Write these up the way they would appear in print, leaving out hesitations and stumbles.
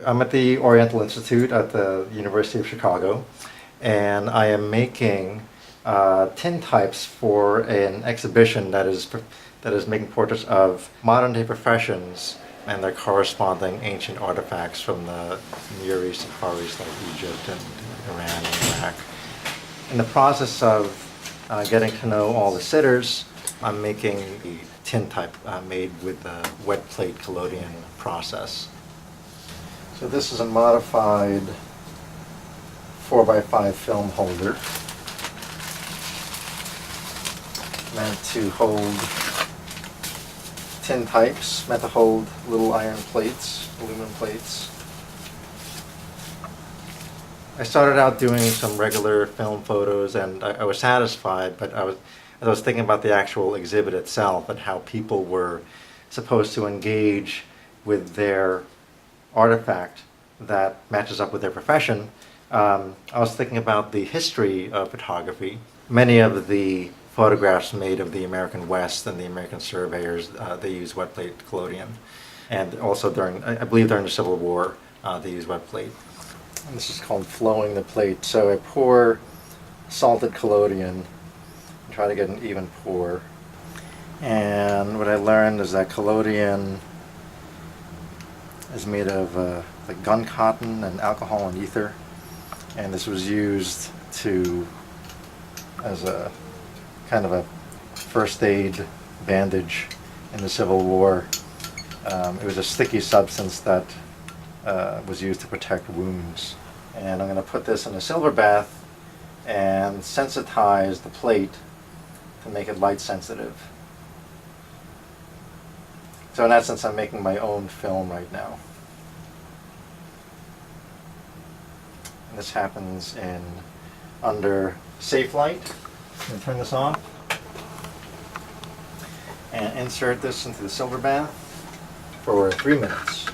I'm at the Oriental Institute at the University of Chicago, and I am making tintypes for an exhibition that is making portraits of modern-day professions and their corresponding ancient artifacts from the Near East and Far East, like Egypt and Iran and Iraq. In the process of getting to know all the sitters, I'm making a tintype made with the wet plate collodion process. So this is a modified 4x5 film holder meant to hold tintypes, meant to hold little iron plates, aluminum plates. I started out doing some regular film photos, and I was satisfied, but as I was thinking about the actual exhibit itself and how people were supposed to engage with their artifact that matches up with their profession, I was thinking about the history of photography. Many of the photographs made of the American West and the American surveyors, they used wet plate collodion. And also I believe during the Civil War, they used wet plate. And this is called flowing the plate. So I pour salted collodion and try to get an even pour. And what I learned is that collodion is made of like gun cotton and alcohol and ether, and this was used as a kind of a first aid bandage in the Civil War. It was a sticky substance that was used to protect wounds. And I'm going to put this in a silver bath and sensitize the plate to make it light sensitive. So in essence, I'm making my own film right now. And this happens under safe light. I'm going to turn this on and insert this into the silver bath for 3 minutes.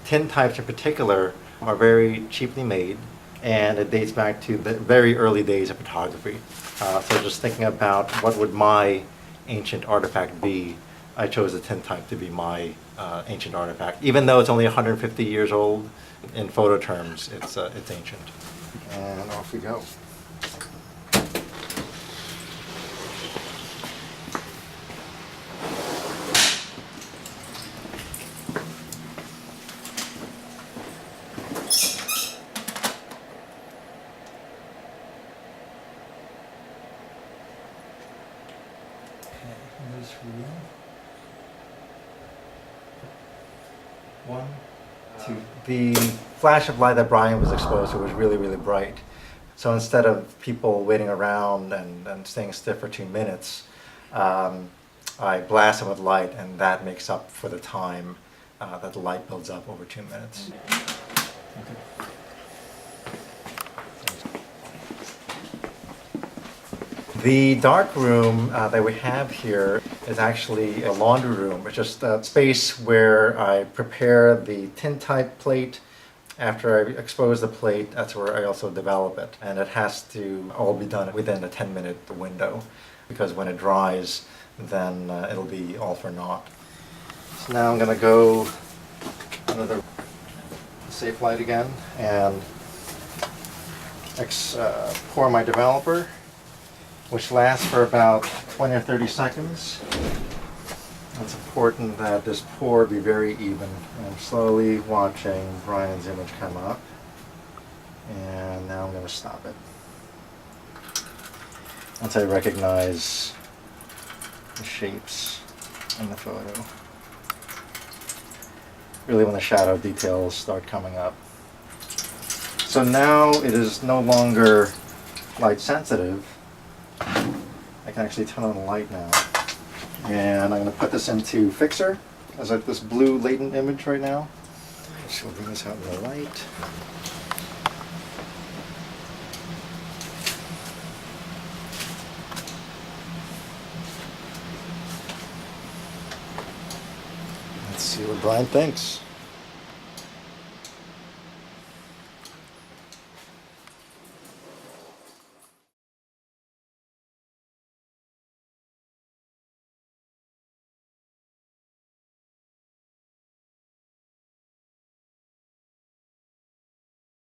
Tintypes in particular are very cheaply made, and it dates back to the very early days of photography. So just thinking about what would my ancient artifact be, I chose the tintype to be my ancient artifact. Even though it's only 150 years old, in photo terms, it's ancient. And off we go. Okay, this reel. 1, 2. The flash of light that Brian was exposed to was really, really bright. So instead of people waiting around and staying stiff for 2 minutes, I blast them with light, and that makes up for the time that the light builds up over 2 minutes. Okay. The dark room that we have here is actually a laundry room. It's just a space where I prepare the tintype plate. After I expose the plate, that's where I also develop it. And it has to all be done within a 10-minute window, because when it dries, then it'll be all for naught. So now I'm going to go under the safe light again and pour my developer, which lasts for about 20 or 30 seconds. It's important that this pour be very even. I'm slowly watching Brian's image come up, and now I'm going to stop it once I recognize the shapes in the photo. Really when the shadow details start coming up. So now it is no longer light sensitive. I can actually turn on the light now. And I'm going to put this into Fixer as like this blue latent image right now. So we'll bring this out in the light. Let's see what Brian thinks.